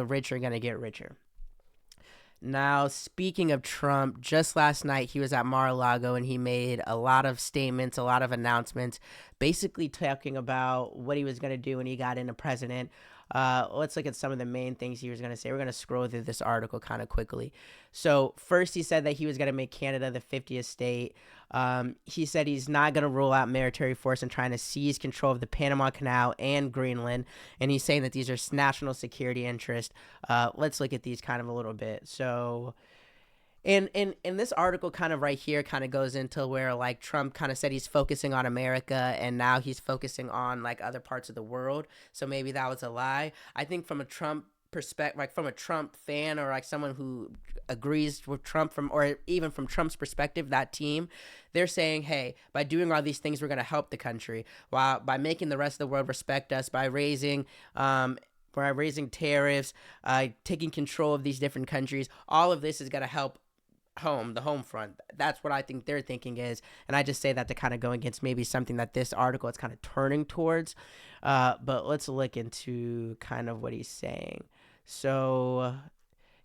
The rich are going to get richer. Now, speaking of Trump, just last night he was at Mar-a-Lago and he made a lot of statements, a lot of announcements, basically talking about what he was going to do when he got into president. Let's look at some of the main things he was going to say. We're going to scroll through this article kind of quickly. So first he said that he was going to make Canada the 50th state. He said he's not going to rule out military force and trying to seize control of the Panama Canal and Greenland. And he's saying that these are national security interests. Let's look at these kind of a little bit. So and this article kind of right here kind of goes into where like Trump kind of said he's focusing on America and now he's focusing on like other parts of the world. So maybe that was a lie. I think from a Trump perspective, like from a Trump fan or like someone who agrees with Trump from, or even from Trump's perspective, that team, they're saying, hey, by doing all these things, we're going to help the country, while by making the rest of the world respect us, by raising tariffs, taking control of these different countries, all of this is going to help the home front. That's what I think their thinking is, and I just say that to kind of go against maybe something that this article is kind of turning towards. But let's look into kind of what he's saying. So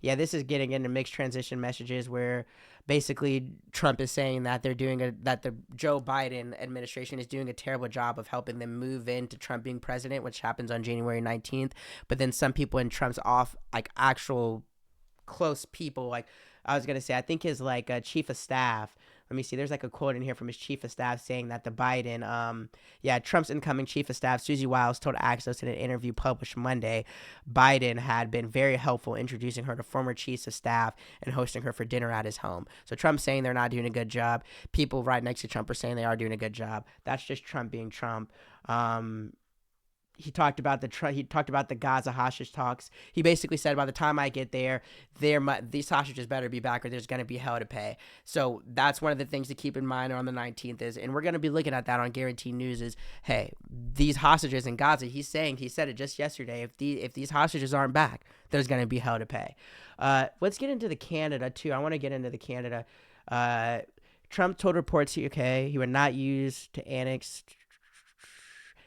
yeah, this is getting into mixed transition messages where basically Trump is saying that that the Joe Biden administration is doing a terrible job of helping them move into Trump being president, which happens on January 19th. But then some people in Trump's like actual close people, like I was going to say, I think his like chief of staff, let me see, there's like a quote in here from his chief of staff saying that the Biden, Trump's incoming chief of staff, Susie Wiles, told Axios in an interview published Monday, Biden had been very helpful introducing her to former chiefs of staff and hosting her for dinner at his home. So Trump's saying they're not doing a good job. People right next to Trump are saying they are doing a good job. That's just Trump being Trump. He talked about the Gaza hostage talks. He basically said, by the time I get there, these hostages better be back or there's going to be hell to pay. So that's one of the things to keep in mind on the 19th is, and we're going to be looking at that on Guaranteed News, is, hey, these hostages in Gaza, he said it just yesterday, if these hostages aren't back, there's going to be hell to pay. Let's get into the Canada too. I want to get into the Canada. Trump told reports he would not use to annex.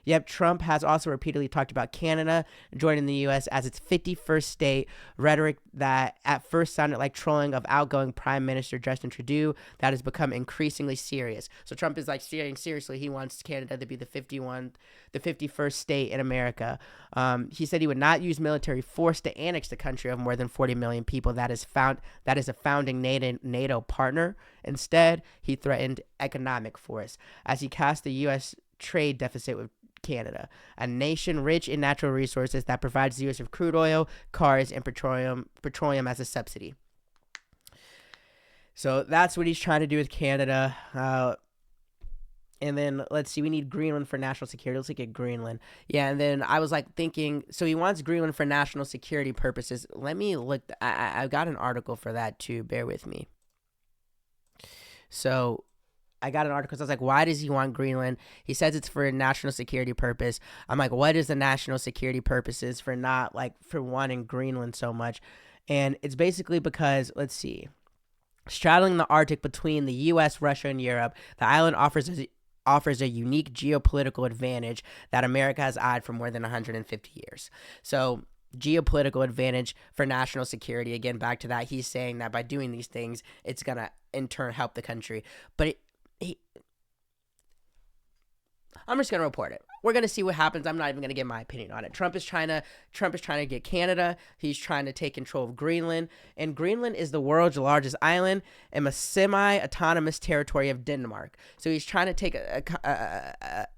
Yep, Trump has also repeatedly talked about Canada joining the U.S. as its 51st state, rhetoric that at first sounded like trolling of outgoing Prime Minister Justin Trudeau that has become increasingly serious. So Trump is like saying seriously he wants Canada to be the 51st state in America. He said he would not use military force to annex the country of more than 40 million people that is a founding NATO partner. Instead, he threatened economic force as he cast the U.S. trade deficit with Canada, a nation rich in natural resources that provides the U.S. with crude oil, cars, and petroleum as a subsidy. So that's what he's trying to do with Canada. And then let's see, we need Greenland for national security. Let's look at Greenland. Yeah, and then I was like thinking, so he wants Greenland for national security purposes. Let me look. I've got an article for that too. Bear with me. So I got an article. So I was like, why does he want Greenland? He says it's for a national security purpose. I'm like, what is the national security purposes for not like for wanting Greenland so much? And it's basically because, let's see, straddling the Arctic between the U.S., Russia, and Europe, the island offers a unique geopolitical advantage that America has eyed for more than 150 years. So geopolitical advantage for national security. Again, back to that, he's saying that by doing these things, it's going to in turn help the country. But I'm just going to report it. We're going to see what happens. I'm not even going to give my opinion on it. Trump is trying to get Canada. He's trying to take control of Greenland. And Greenland is the world's largest island and a semi-autonomous territory of Denmark. So he's trying to take a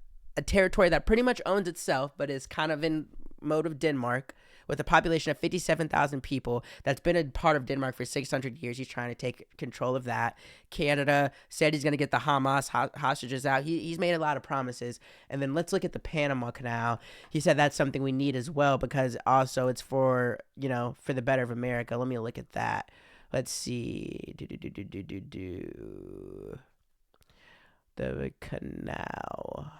territory that pretty much owns itself, but is kind of in mode of Denmark, with a population of 57,000 people that's been a part of Denmark for 600 years. He's trying to take control of that. Canada said he's going to get the Hamas hostages out. He's made a lot of promises. And then let's look at the Panama Canal. He said that's something we need as well because also it's for the better of America. Let me look at that. Let's see. The canal.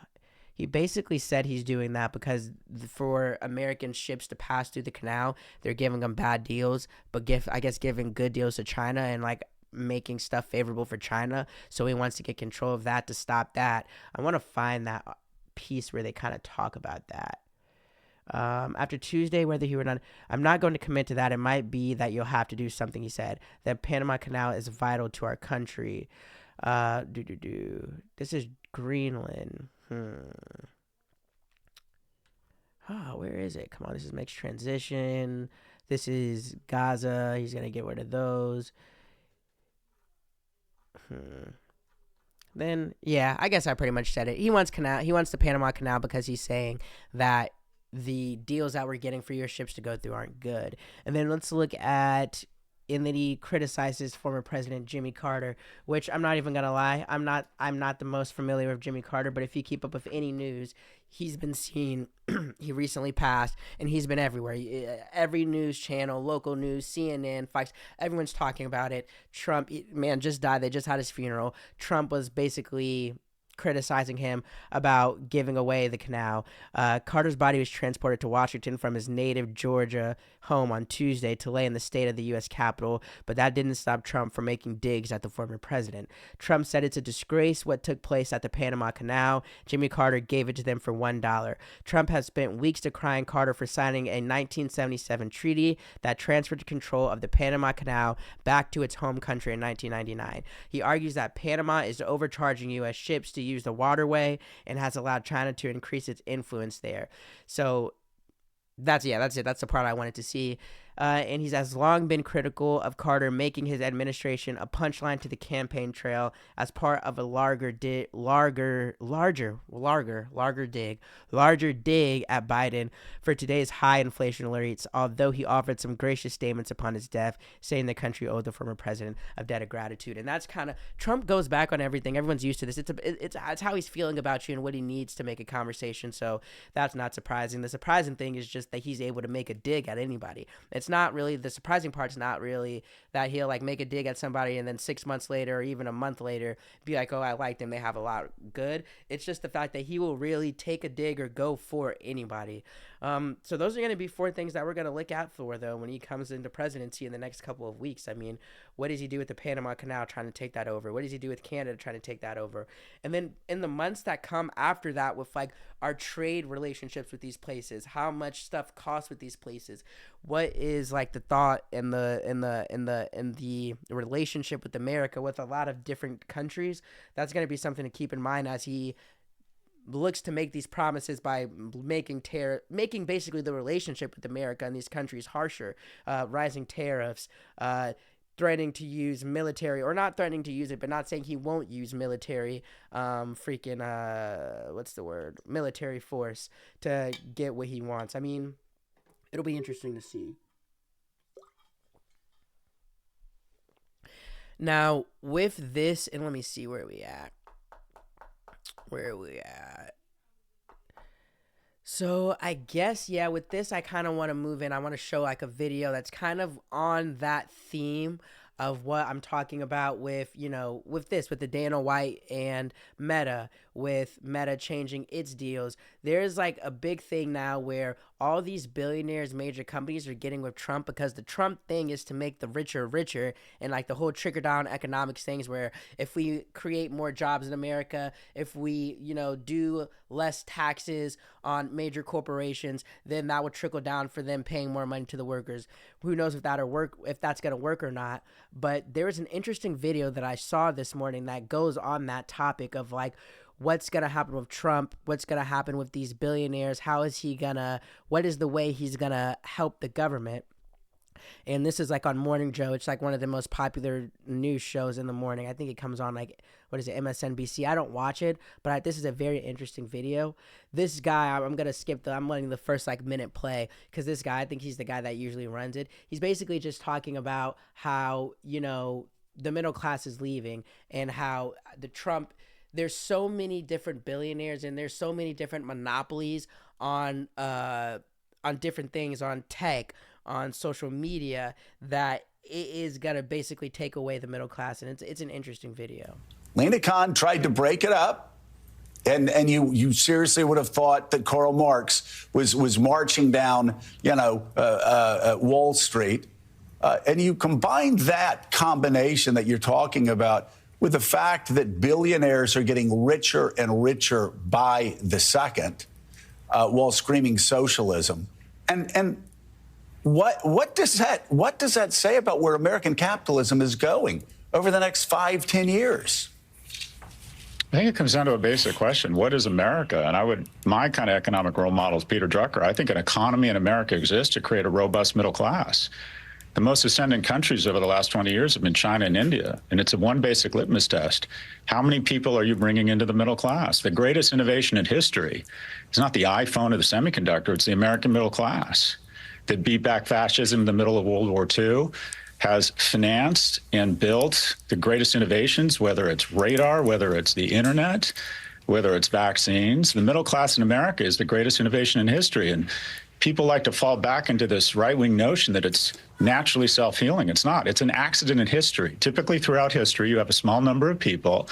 He basically said he's doing that because for American ships to pass through the canal, they're giving them bad deals, but giving good deals to China and like making stuff favorable for China. So he wants to get control of that to stop that. I want to find that piece where they kind of talk about that. After Tuesday, whether he or not, I'm not going to commit to that. It might be that you'll have to do something, he said. The Panama Canal is vital to our country. This is Greenland. Where is it? Come on, this is mixed transition. This is Gaza. He's going to get rid of those. Then, yeah, I guess I pretty much said it. He wants the Panama Canal because he's saying that the deals that we're getting for your ships to go through aren't good. And then let's look at, and then he criticizes former President Jimmy Carter, which I'm not even gonna lie, I'm not the most familiar with Jimmy Carter, but if you keep up with any news, he's been seen. He recently passed, and he's been everywhere. Every news channel, local news, CNN, Fox, everyone's talking about it. Trump, man, just died. They just had his funeral. Trump was basically criticizing him about giving away the canal. Carter's body was transported to Washington from his native Georgia home on Tuesday to lay in the state of the U.S. Capitol, but that didn't stop Trump from making digs at the former president. Trump said it's a disgrace what took place at the Panama Canal. Jimmy Carter gave it to them for $1. Trump has spent weeks decrying Carter for signing a 1977 treaty that transferred control of the Panama Canal back to its home country in 1999. He argues that Panama is overcharging U.S. ships to use the waterway and has allowed China to increase its influence there. So that's it. That's the part I wanted to see. And he's has long been critical of Carter making his administration a punchline to the campaign trail as part of a larger dig at Biden for today's high inflation rates, although he offered some gracious statements upon his death, saying the country owed the former president a debt of gratitude. And that's kind of, Trump goes back on everything. Everyone's used to this. It's how he's feeling about you and what he needs to make a conversation. So that's not surprising. The surprising thing is just that he's able to make a dig at anybody. It's not really, the surprising part's not really that he'll like make a dig at somebody and then 6 months later or even a month later be like, oh, I like them, they have a lot good. It's just the fact that he will really take a dig or go for anybody. So those are going to be 4 things that we're going to look out for, though, when he comes into presidency in the next couple of weeks. I mean, what does he do with the Panama Canal trying to take that over? What does he do with Canada trying to take that over? And then in the months that come after that, with like our trade relationships with these places, how much stuff costs with these places, what is like the thought in the relationship with America with a lot of different countries? That's going to be something to keep in mind as he looks to make these promises by making basically the relationship with America and these countries harsher, rising tariffs, threatening to use military, or not threatening to use it, but not saying he won't use military, military force to get what he wants. I mean, it'll be interesting to see. Now, with this, and let me see where we at. So I guess, yeah, with this, I kind of want to move in. I want to show like a video that's kind of on that theme of what I'm talking about with, with the Dana White and Meta, with Meta changing its deals. There's like a big thing now where all these billionaires, major companies are getting with Trump, because the Trump thing is to make the richer richer, and like the whole trickle down economics things where if we create more jobs in America, if we, do less taxes on major corporations, then that would trickle down for them paying more money to the workers. Who knows if that's going to work or not. But there was an interesting video that I saw this morning that goes on that topic of like, what's going to happen with Trump? What's going to happen with these billionaires? What is the way he's going to help the government? And this is like on Morning Joe. It's like one of the most popular news shows in the morning. I think it comes on like, MSNBC. I don't watch it, but this is a very interesting video. This guy, I'm going to skip I'm letting the first like minute play, because this guy, I think he's the guy that usually runs it. He's basically just talking about how, the middle class is leaving, and how there's so many different billionaires and there's so many different monopolies on different things, on tech, on social media, that it is going to basically take away the middle class. And it's an interesting video. Lena Khan tried to break it up. And you seriously would have thought that Karl Marx was marching down, Wall Street. And you combine that combination that you're talking about with the fact that billionaires are getting richer and richer by the second. while screaming socialism. And what does that say about where American capitalism is going over the next 5-10 years? I think it comes down to a basic question. What is America? And my kind of economic role model is Peter Drucker. I think an economy in America exists to create a robust middle class. The most ascendant countries over the last 20 years have been China and India. And it's a one basic litmus test. How many people are you bringing into the middle class? The greatest innovation in history is not the iPhone or the semiconductor. It's the American middle class that beat back fascism in the middle of World War II, has financed and built the greatest innovations, whether it's radar, whether it's the internet, whether it's vaccines. The middle class in America is the greatest innovation in history. And people like to fall back into this right-wing notion that it's naturally self-healing. It's not. It's an accident in history. Typically throughout history, you have a small number of people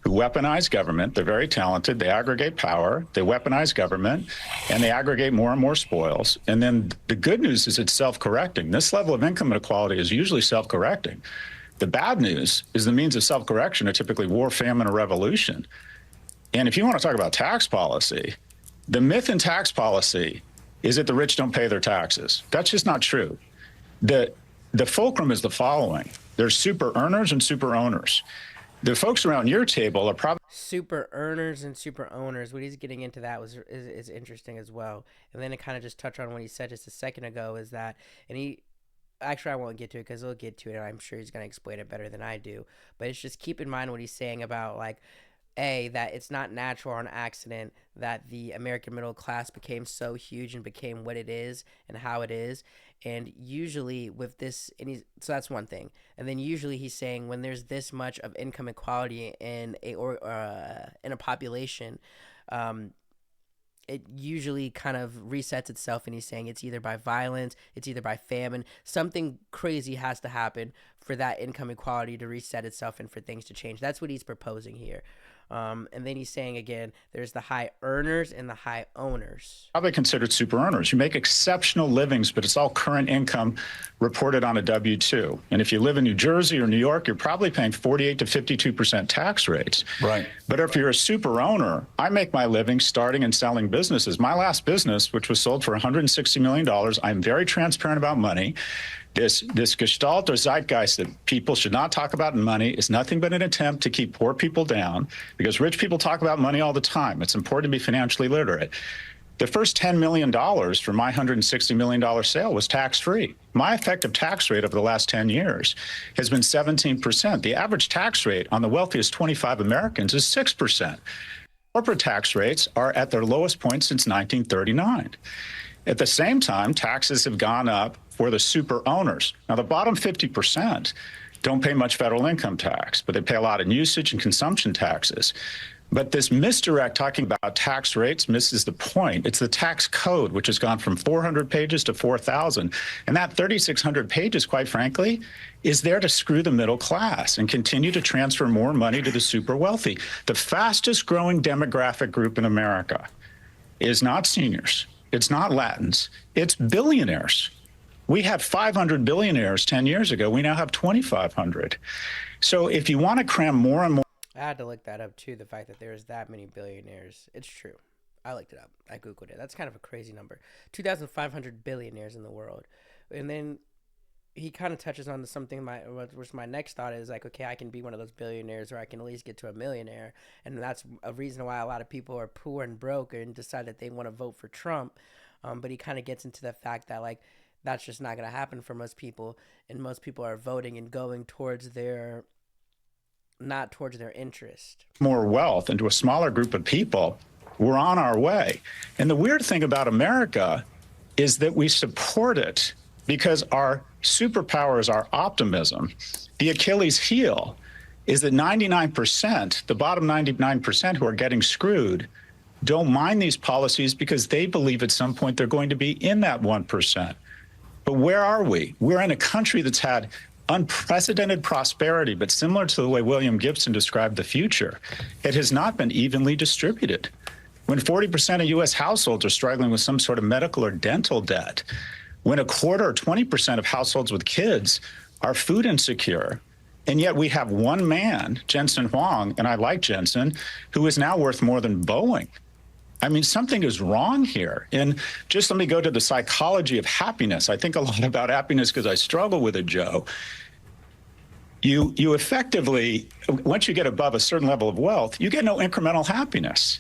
who weaponize government. They're very talented. They aggregate power. They weaponize government, and they aggregate more and more spoils. And then the good news is it's self-correcting. This level of income inequality is usually self-correcting. The bad news is the means of self-correction are typically war, famine, or revolution. And if you want to talk about tax policy, the myth in tax policy is that the rich don't pay their taxes. That's just not true. The fulcrum is the following. There's super earners and super owners. The folks around your table are probably super earners and super owners. What he's getting into that is interesting as well. And then to kind of just touch on what he said just a second ago is that, and he actually I won't get to it because he'll get to it. And I'm sure he's going to explain it better than I do. But it's just keep in mind what he's saying about like that it's not natural or an accident that the American middle class became so huge and became what it is and how it is. And usually with this, so that's one thing. And then usually he's saying when there's this much of income inequality in a population, it usually kind of resets itself. And he's saying it's either by violence, it's either by famine. Something crazy has to happen for that income equality to reset itself and for things to change. That's what he's proposing here. And then he's saying again, there's the high earners and the high owners. Probably considered super earners. You make exceptional livings, but it's all current income reported on a W-2. And if you live in New Jersey or New York, you're probably paying 48 to 52% tax rates. Right. But if you're a super owner, I make my living starting and selling businesses. My last business, which was sold for $160 million, I'm very transparent about money. This gestalt or zeitgeist that people should not talk about money is nothing but an attempt to keep poor people down because rich people talk about money all the time. It's important to be financially literate. The first $10 million for my $160 million sale was tax-free. My effective tax rate over the last 10 years has been 17%. The average tax rate on the wealthiest 25 Americans is 6%. Corporate tax rates are at their lowest point since 1939. At the same time, taxes have gone up for the super owners. Now, the bottom 50% don't pay much federal income tax, but they pay a lot in usage and consumption taxes. But this misdirect talking about tax rates misses the point. It's the tax code, which has gone from 400 pages to 4,000. And that 3,600 pages, quite frankly, is there to screw the middle class and continue to transfer more money to the super wealthy. The fastest growing demographic group in America is not seniors. It's not Latins. It's billionaires. We had 500 billionaires 10 years ago. We now have 2,500. So if you want to cram more and more. I had to look that up too, the fact that there's that many billionaires. It's true. I looked it up. I Googled it. That's kind of a crazy number. 2,500 billionaires in the world. And then he kind of touches on something which my next thought is like, okay, I can be one of those billionaires or I can at least get to a millionaire. And that's a reason why a lot of people are poor and broke and decide that they want to vote for Trump. But he kind of gets into the fact that like, that's just not going to happen for most people. And most people are voting and going towards not towards their interest. More wealth into a smaller group of people, we're on our way. And the weird thing about America is that we support it because our superpower is our optimism. The Achilles heel is that 99%, the bottom 99% who are getting screwed, don't mind these policies because they believe at some point they're going to be in that 1%. But where are we? We're in a country that's had unprecedented prosperity, but similar to the way William Gibson described the future, it has not been evenly distributed. When 40% of U.S. households are struggling with some sort of medical or dental debt, when a quarter or 20% of households with kids are food insecure, and yet we have one man, Jensen Huang, and I like Jensen, who is now worth more than Boeing. I mean, something is wrong here. And just let me go to the psychology of happiness. I think a lot about happiness because I struggle with it, Joe. You effectively, once you get above a certain level of wealth, you get no incremental happiness.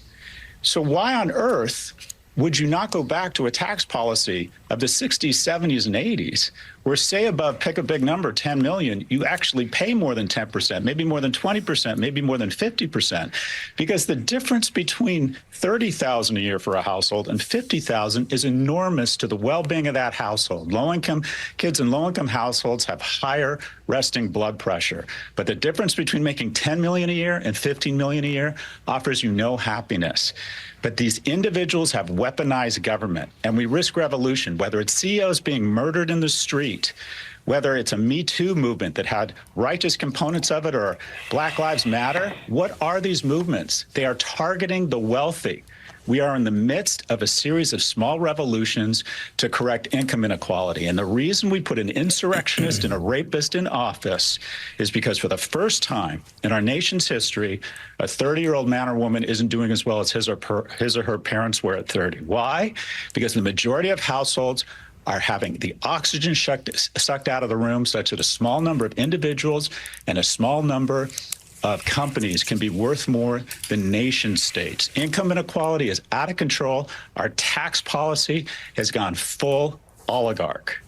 So why on earth would you not go back to a tax policy of the 60s, 70s, and 80s, where say above, pick a big number, 10 million, you actually pay more than 10%, maybe more than 20%, maybe more than 50%, because the difference between 30,000 a year for a household and 50,000 is enormous to the well-being of that household. Low-income kids in low-income households have higher resting blood pressure, but the difference between making 10 million a year and 15 million a year offers you no happiness. But these individuals have weaponized government, and we risk revolution, whether it's CEOs being murdered in the street, whether it's a Me Too movement that had righteous components of it, or Black Lives Matter. What are these movements? They are targeting the wealthy. We are in the midst of a series of small revolutions to correct income inequality. And the reason we put an insurrectionist and a rapist in office is because for the first time in our nation's history, a 30-year-old man or woman isn't doing as well as his or her parents were at 30. Why? Because the majority of households are having the oxygen sucked out of the room, such that a small number of individuals and a small number of companies can be worth more than nation states. Income inequality is out of control. Our tax policy has gone full oligarch.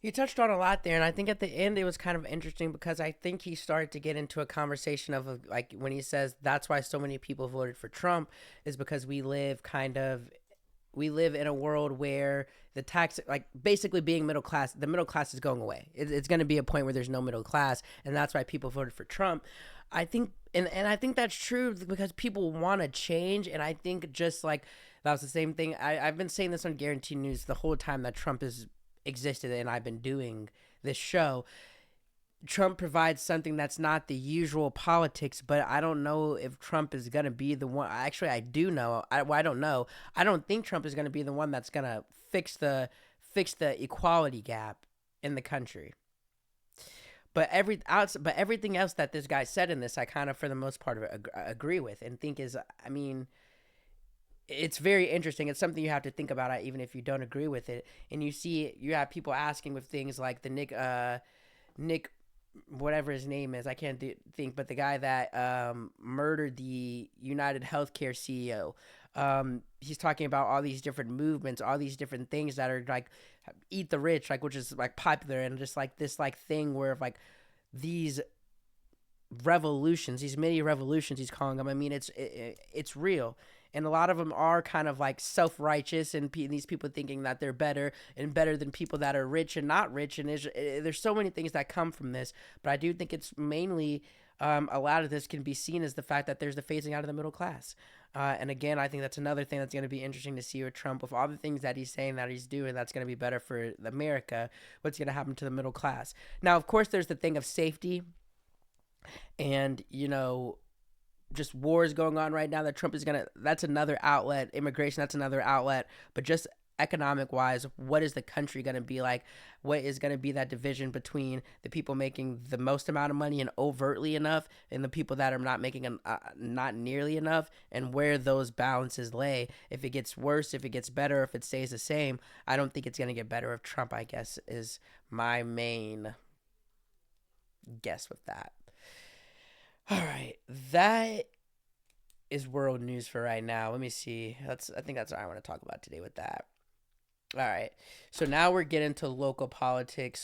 You touched on a lot there, and I think at the end it was kind of interesting because I think he started to get into a conversation of like when he says that's why so many people voted for Trump is because we live in a world where the tax, like basically being middle class, the middle class is going away. It's going to be a point where there's no middle class, and that's why people voted for Trump. I think, and I think that's true because people want to change, and I think just like that was the same thing. I've been saying this on Guaranteed News the whole time that Trump has existed, and I've been doing this show. Trump provides something that's not the usual politics, but I don't know if Trump is going to be the one. Actually, I do know. I don't know. I don't think Trump is going to be the one that's going to fix the equality gap in the country. But everything else that this guy said in this, I kind of, for the most part, agree with and think is, I mean, it's very interesting. It's something you have to think about, even if you don't agree with it. And you have people asking with things like the Nick, whatever his name is, I can't think, but the guy that murdered the United Healthcare CEO. He's talking about all these different movements, all these different things that are like eat the rich, like, which is like popular, and just like this like thing where like these revolutions, these mini revolutions, he's calling them. I mean, it's real. And a lot of them are kind of like self-righteous, and these people thinking that they're better than people that are rich and not rich. And there's so many things that come from this. But I do think it's mainly a lot of this can be seen as the fact that there's the phasing out of the middle class. And again, I think that's another thing that's going to be interesting to see with Trump, with all the things that he's saying that he's doing, that's going to be better for America. What's going to happen to the middle class? Now, of course, there's the thing of safety and, just wars going on right now that Trump is that's another outlet. Immigration, that's another outlet. But just economic wise, what is the country going to be like? What is going to be that division between the people making the most amount of money and overtly enough, and the people that are not making not nearly enough, and where those balances lay? If it gets worse, if it gets better, if it stays the same, I don't think it's going to get better if Trump, I guess, is my main guess with that. All right, that is world news for right now. Let me see. I think that's what I want to talk about today with that. All right, so now we're getting to local politics.